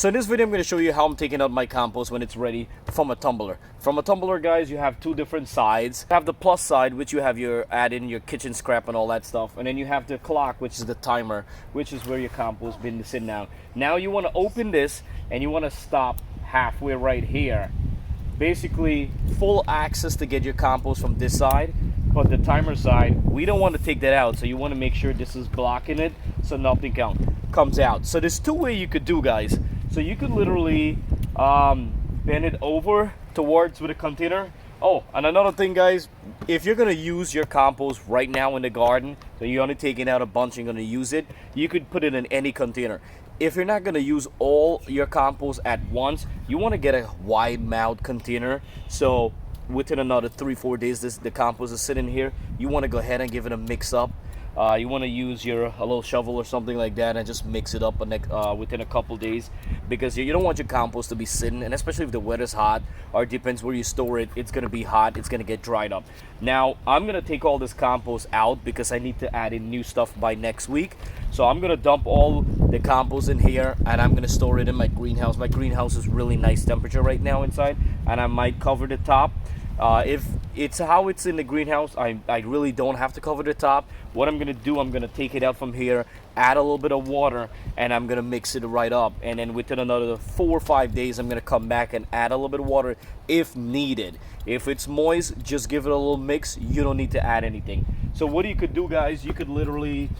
So in this video, I'm going to show you how I'm taking out my compost when it's ready from a tumbler. From a tumbler, guys, you have two different sides. You have the plus side, which you have your add in your kitchen scrap and all that stuff. And then you have the clock, which is the timer, which is where your compost bin is sitting down. Now you want to open this and you want to stop halfway right here. Basically, full access to get your compost from this side. But the timer side, we don't want to take that out. So you want to make sure this is blocking it so nothing comes out. So there's two ways you could do, guys. So you could literally bend it over towards with a container. Oh, and another thing, guys, if you're gonna use your compost right now in the garden, so you're only taking out a bunch and gonna use it, you could put it in any container. If you're not gonna use all your compost at once, you want to get a wide mouth container. So within another 3-4 days, the compost is sitting here. You want to go ahead and give it a mix up. You want to use a little shovel or something like that and just mix it up within a couple days, because you don't want your compost to be sitting, and especially if the weather's hot, or it depends where you store it, it's going to be hot, it's going to get dried up. Now I'm going to take all this compost out because I need to add in new stuff by next week. So I'm going to dump all the compost in here and I'm going to store it in my greenhouse. My greenhouse is really nice temperature right now inside, and I might cover the top. If it's how it's in the greenhouse, I really don't have to cover the top. What I'm gonna do, I'm gonna take it out from here, add a little bit of water, and I'm gonna mix it right up. And then within another 4 or 5 days, I'm gonna come back and add a little bit of water if needed. If it's moist, just give it a little mix. You don't need to add anything. So what you could do, guys, you could literally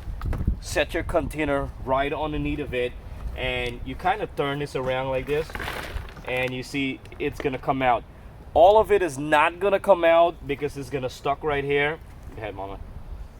set your container right underneath of it, and you kind of turn this around like this, and you see it's gonna come out. All of it is not gonna come out because it's gonna stuck right here. Go ahead, mama.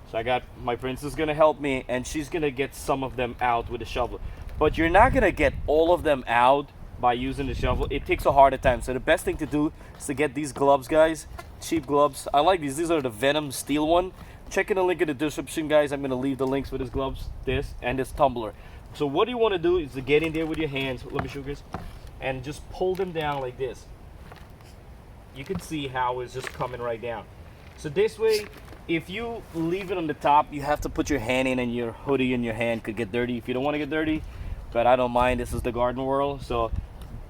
So I got my princess gonna help me, and she's gonna get some of them out with a shovel. But you're not gonna get all of them out by using the shovel. It takes a harder time. So the best thing to do is to get these gloves, guys. Cheap gloves. I like these. These are the Venom steel one. Check in the link in the description, guys. I'm gonna leave the links for these gloves, this and this tumbler. So what you want to do is to get in there with your hands. Let me show you guys, and just pull them down like this. You can see how it's just coming right down. So this way, if you leave it on the top, you have to put your hand in, and your hoodie in your hand could get dirty if you don't want to get dirty. But I don't mind. This is the garden world. So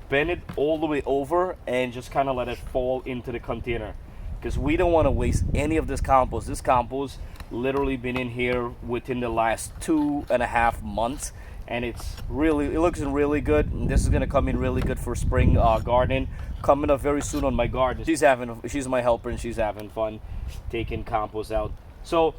bend it all the way over and just kind of let it fall into the container, because we don't want to waste any of this compost. This compost literally been in here within the last 2.5 months, and it looks really good. And this is gonna come in really good for spring gardening, coming up very soon on my garden. She's my helper, and she's having fun taking compost out. So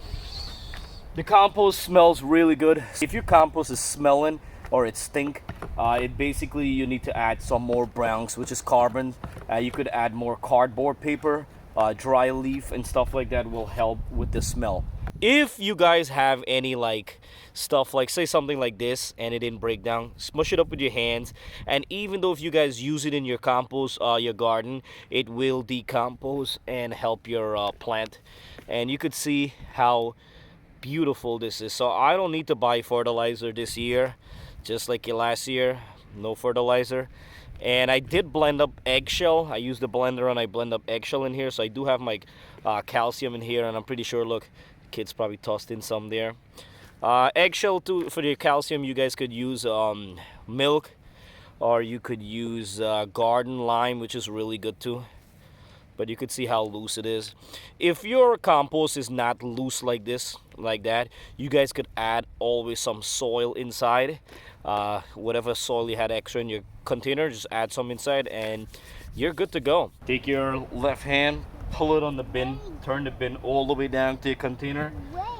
the compost smells really good. If your compost is smelling or it stink, it basically, you need to add some more browns, which is carbon. You could add more cardboard paper, dry leaf and stuff like that will help with the smell. If you guys have any stuff, like say something like this and it didn't break down, smush it up with your hands. And even though if you guys use it in your compost, your garden, it will decompose and help your plant. And you could see how beautiful this is. So I don't need to buy fertilizer this year, just like last year, no fertilizer. And I did blend up eggshell. I used the blender and I blend up eggshell in here. So I do have my calcium in here, and I'm pretty sure, look, kids probably tossed in some there. Eggshell too, for the calcium, you guys could use milk, or you could use garden lime, which is really good too. But you could see how loose it is. If your compost is not loose like this, like that, you guys could add always some soil inside. Whatever soil you had extra in your container, just add some inside and you're good to go. Take your left hand, pull it on the bin, turn the bin all the way down to your container,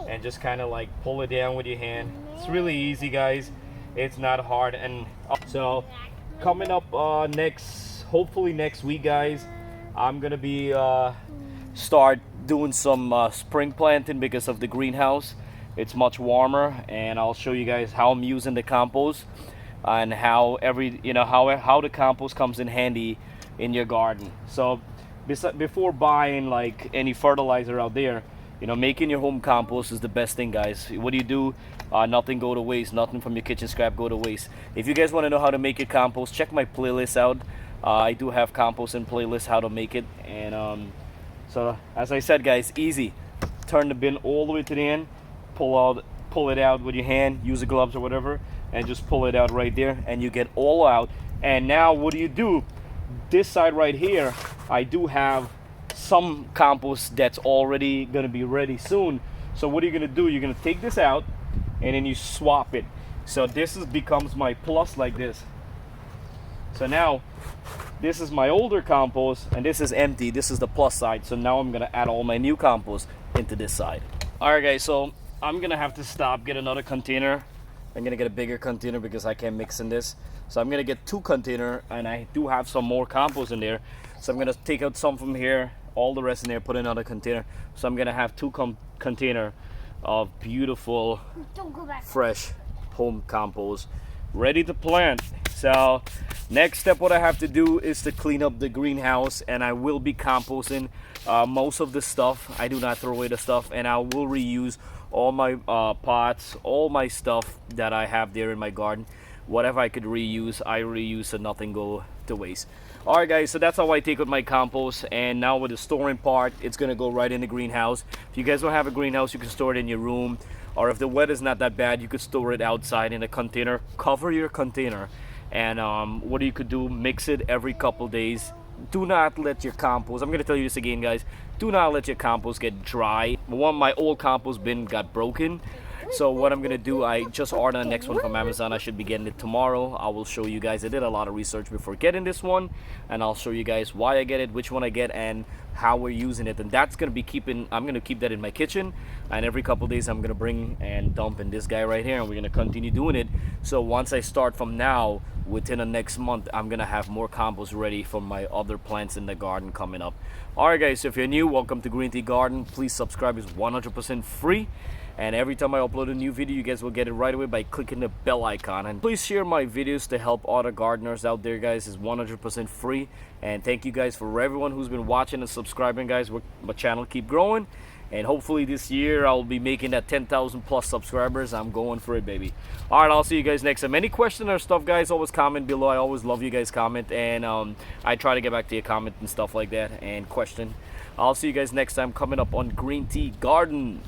and just kind of pull it down with your hand. It's really easy, guys. It's not hard. And so coming up hopefully next week, guys, I'm gonna be start doing some spring planting because of the greenhouse. It's much warmer, and I'll show you guys how I'm using the compost and how how the compost comes in handy in your garden. So before buying any fertilizer out there, making your home compost is the best thing, guys. What do you do? Nothing go to waste. Nothing from your kitchen scrap go to waste. If you guys want to know how to make your compost, check my playlist out. I do have compost in playlist, how to make it. And so as I said, guys, easy. Turn the bin all the way to the end, pull it out with your hand, use the gloves or whatever, and just pull it out right there, and you get all out. And now what do? This side right here, I do have some compost that's already gonna be ready soon. So what are you gonna do? You're gonna take this out and then you swap it. So this becomes my plus like this. So now this is my older compost and this is empty. This is the plus side. So now I'm gonna add all my new compost into this side. All right guys, so I'm gonna have to stop, get another container. I'm gonna get a bigger container because I can't mix in this. So I'm gonna get 2 containers, and I do have some more compost in there. So I'm gonna take out some from here, all the rest in there, put in another container. So I'm gonna have 2 container of beautiful, fresh home compost ready to plant. So next step, what I have to do is to clean up the greenhouse, and I will be composting most of the stuff. I do not throw away the stuff, and I will reuse all my pots, all my stuff that I have there in my garden. Whatever I could reuse, I reuse, so nothing go to waste. All right guys, so that's how I take with my compost. And now with the storing part, it's gonna go right in the greenhouse. If you guys don't have a greenhouse, you can store it in your room, or if the weather's not that bad, you could store it outside in a container. Cover your container, and what you could do, mix it every couple days. Do not let your compost, I'm going to tell you this again guys, do not let your compost get dry. My old compost bin got broken, so what I'm going to do, I just ordered the next one from Amazon. I should be getting it tomorrow. I will show you guys. I did a lot of research before getting this one, and I'll show you guys why I get it, which one I get, and how we're using it. And that's going to be I'm going to keep that in my kitchen, and every couple days I'm going to bring and dump in this guy right here, and we're going to continue doing it. So once I start from now, within the next month, I'm gonna have more compost ready for my other plants in the garden coming up. All right guys, so if you're new, welcome to Green Tea Garden. Please subscribe, it's 100% free, and every time I upload a new video, you guys will get it right away by clicking the bell icon. And please share my videos to help other gardeners out there guys. It's 100% free. And thank you guys for everyone who's been watching and subscribing guys. My channel keep growing, and hopefully this year I'll be making that 10,000 plus subscribers. I'm going for it, baby. All right, I'll see you guys next time. Any question or stuff guys, always comment below. I always love you guys comment, and I try to get back to your comment and stuff like that, and question. I'll see you guys next time coming up on Green Tea Garden.